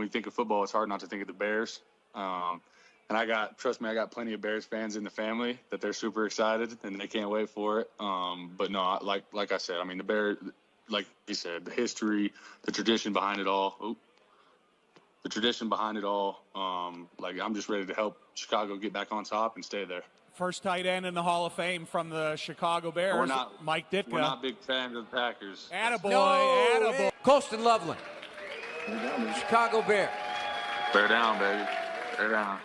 you think of football, it's hard not to think of the Bears. And trust me, I got plenty of Bears fans in the family that they're super excited and they can't wait for it. But no, like I said, I mean, the Bears, like you said, the history, the tradition behind it all. Like, I'm just ready to help Chicago get back on top and stay there. First tight end in the Hall of Fame from the Chicago Bears, Mike Ditka. We're not big fans of the Packers. Attaboy, attaboy. Colston Loveland, Chicago Bear. Bear down, baby. Bear down.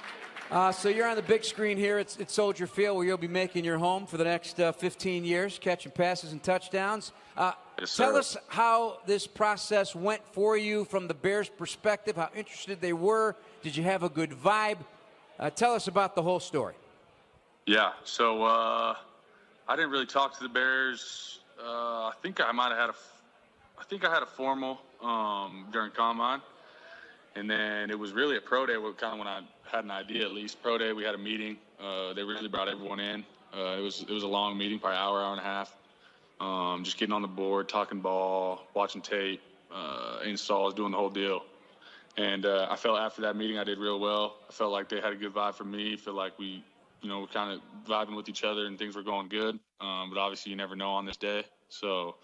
So you're on the big screen here at Soldier Field, where you'll be making your home for the next 15 years, catching passes and touchdowns. Yes, tell us how this process went for you from the Bears' perspective, how interested they were. Did you have a good vibe? Tell us about the whole story. Yeah, so I didn't really talk to the Bears. I think I had a formal during Combine. And then it was really at Pro Day when I had an idea, at least. Pro Day, we had a meeting. They really brought everyone in. It was a long meeting, probably hour and a half. Just getting on the board, talking ball, watching tape, installs, doing the whole deal. And I felt after that meeting I did real well. I felt like they had a good vibe for me. I feel like we, we're kind of vibing with each other and things were going good. But obviously you never know on this day. So,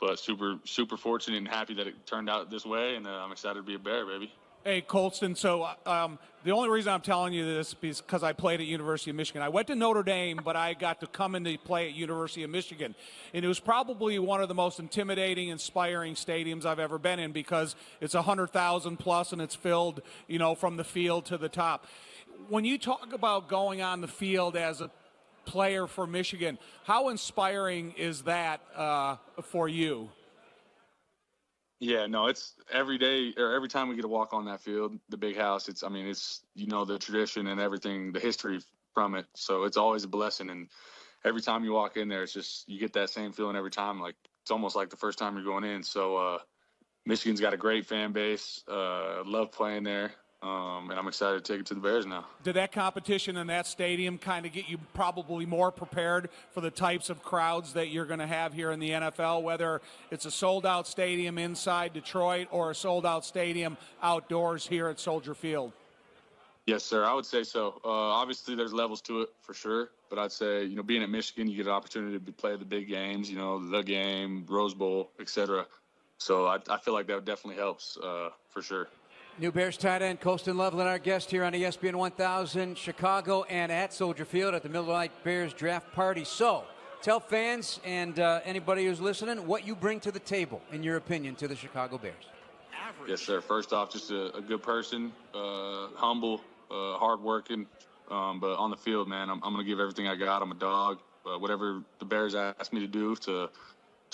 but super, super fortunate and happy that it turned out this way. And I'm excited to be a Bear, baby. Hey, Colston, so the only reason I'm telling you this is because I played at University of Michigan. I went to Notre Dame, but I got to come in to play at University of Michigan. And it was probably one of the most intimidating, inspiring stadiums I've ever been in because it's 100,000 plus and it's filled, from the field to the top. When you talk about going on the field as a player for Michigan, how inspiring is that for you? Yeah, no, it's every day or every time we get to walk on that field, the big house. It's the tradition and everything, the history from it. So it's always a blessing. And every time you walk in there, it's just you get that same feeling every time. Like it's almost like the first time you're going in. So Michigan's got a great fan base. Love playing there. And I'm excited to take it to the Bears now. Did that competition in that stadium kind of get you probably more prepared for the types of crowds that you're going to have here in the NFL, whether it's a sold-out stadium inside Detroit or a sold-out stadium outdoors here at Soldier Field? Yes, sir. I would say so. Obviously, there's levels to it for sure. But I'd say, being at Michigan, you get an opportunity to play the big games, the game, Rose Bowl, etc. So I feel like that definitely helps for sure. New Bears tight end Colston Loveland, our guest here on ESPN 1000, Chicago, and at Soldier Field at the Miller Lite Bears draft party. So, tell fans and anybody who's listening what you bring to the table, in your opinion, to the Chicago Bears. Yes, sir. First off, just a good person, humble, hardworking. But on the field, man, I'm going to give everything I got. I'm a dog. Whatever the Bears ask me to do to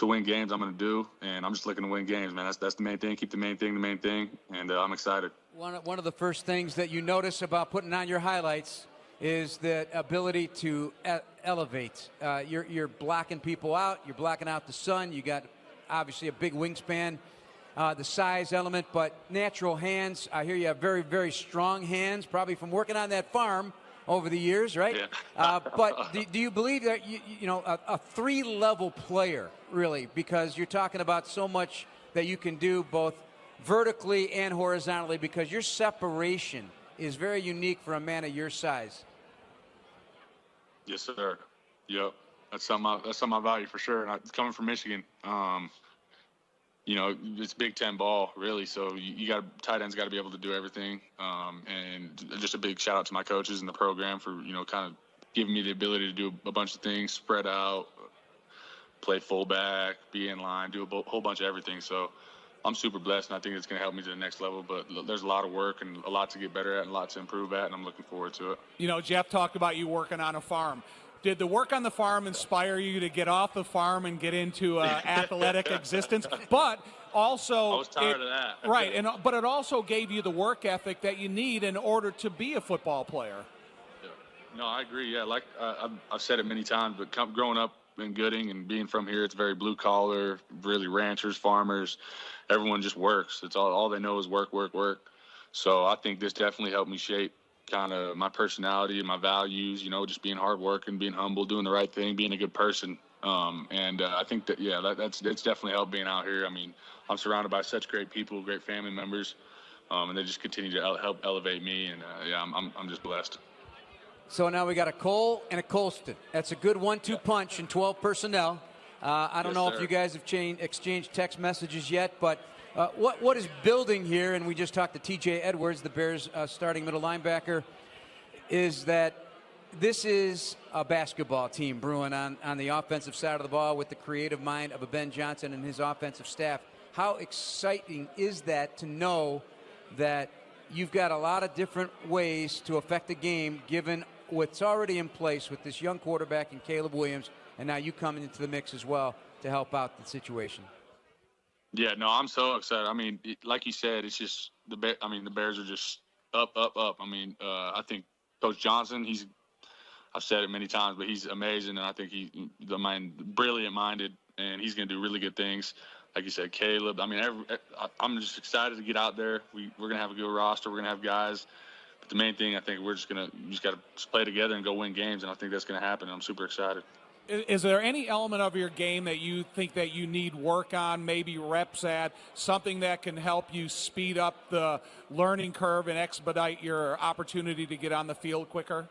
win games, I'm going to do, and I'm just looking to win games, man. That's the main thing. Keep the main thing, and I'm excited. One of the first things that you notice about putting on your highlights is the ability to elevate. You're blocking people out. You're blocking out the sun. You got, obviously, a big wingspan, the size element, but natural hands. I hear you have very, very strong hands, probably from working on that farm over the years, right? Yeah. But do you believe that a three-level player, really, because you're talking about so much that you can do both vertically and horizontally, because your separation is very unique for a man of your size? Yes, sir. Yep, that's something I value for sure. And coming from Michigan, it's Big Ten ball, really. So tight ends got to be able to do everything. And just a big shout out to my coaches in the program for, kind of giving me the ability to do a bunch of things, spread out, play fullback, be in line, do a whole bunch of everything. So I'm super blessed, and I think it's going to help me to the next level. But there's a lot of work and a lot to get better at and a lot to improve at, and I'm looking forward to it. Jeff talked about you working on a farm. Did the work on the farm inspire you to get off the farm and get into athletic existence? But also, I was tired of that. Right, but it also gave you the work ethic that you need in order to be a football player. Yeah. No, I agree. Yeah, like I've said it many times, but growing up in Gooding and being from here, it's very blue collar, really ranchers, farmers. Everyone just works. It's all they know is work. So I think this definitely helped me shape kind of my personality and my values, just being hard working, being humble, doing the right thing, being a good person. And I think that, it's definitely helped being out here. I mean, I'm surrounded by such great people, great family members. and they just continue to help elevate me. And yeah, I'm just blessed. So now we got a Cole and a Colston. That's a good 1-2 punch in 12 personnel. I don't know if you guys have exchanged text messages yet, but what is building here, and we just talked to T.J. Edwards, the Bears' starting middle linebacker, is that this is a basketball team brewing on the offensive side of the ball with the creative mind of a Ben Johnson and his offensive staff. How exciting is that to know that you've got a lot of different ways to affect the game given what's already in place with this young quarterback and Caleb Williams, and now you coming into the mix as well to help out the situation? Yeah, no, I'm so excited. I mean, like you said, it's just the Bears are just up. I mean, I think Coach Johnson, I've said it many times, but he's amazing, and I think brilliant-minded, and he's going to do really good things. Like you said, Caleb. I mean, I'm just excited to get out there. We're going to have a good roster. We're going to have guys. But the main thing, I think, we just got to play together and go win games, and I think that's going to happen. And I'm super excited. Is there any element of your game that you think that you need work on, maybe reps at, something that can help you speed up the learning curve and expedite your opportunity to get on the field quicker?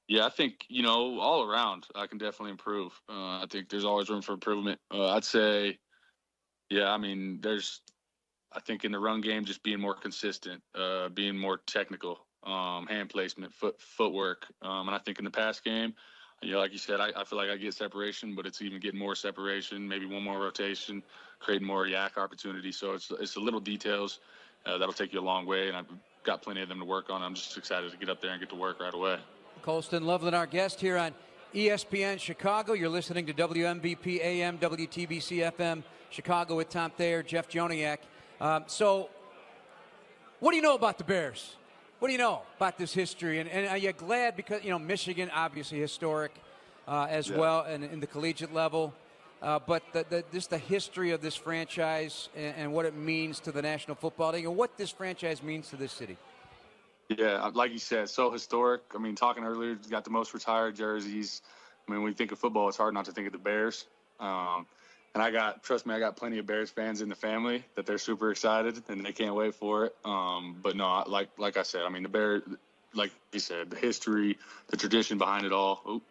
Yeah, I think, all around, I can definitely improve. I think there's always room for improvement. I'd say, yeah, I mean, I think in the run game, just being more consistent, being more technical, hand placement, footwork. And I think in the pass game, like you said, I feel like I get separation, but it's even getting more separation, maybe one more rotation, creating more yak opportunity. So it's the little details that'll take you a long way, and I've got plenty of them to work on. I'm just excited to get up there and get to work right away. Colston Loveland, our guest here on ESPN Chicago. You're listening to WMVP AM, WTBC FM Chicago with Tom Thayer, Jeff Joniak. So what do you know about the Bears? What do you know about this history? And are you glad because, Michigan, obviously historic as well and in the collegiate level. But just the history of this franchise and what it means to the National Football League and what this franchise means to this city. Yeah, like you said, so historic. I mean, talking earlier, got the most retired jerseys. I mean, when you think of football, it's hard not to think of the Bears. And trust me, I got plenty of Bears fans in the family that they're super excited and they can't wait for it. But no, like I said, I mean, the Bears, like you said, the history, the tradition behind it all.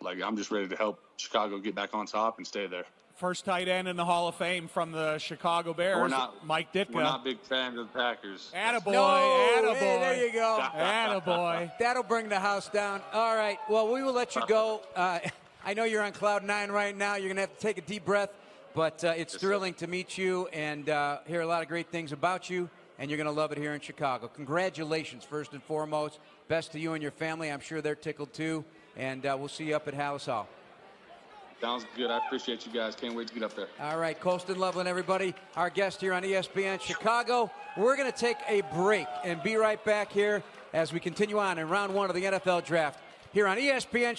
Like I'm just ready to help Chicago get back on top and stay there. First tight end in the Hall of Fame from the Chicago Bears, Mike Ditka. We're not big fans of the Packers. Attaboy, attaboy. Hey, there you go. Attaboy. That'll bring the house down. All right, well, we will let you go. I know you're on cloud 9 right now. You're going to have to take a deep breath, but it's thrilling to meet you and hear a lot of great things about you, and you're going to love it here in Chicago. Congratulations, first and foremost. Best to you and your family. I'm sure they're tickled, too, and we'll see you up at Hallis Hall. Sounds good. I appreciate you guys. Can't wait to get up there. All right, Colston Loveland, everybody, our guest here on ESPN Chicago. We're going to take a break and be right back here as we continue on in round 1 of the NFL Draft here on ESPN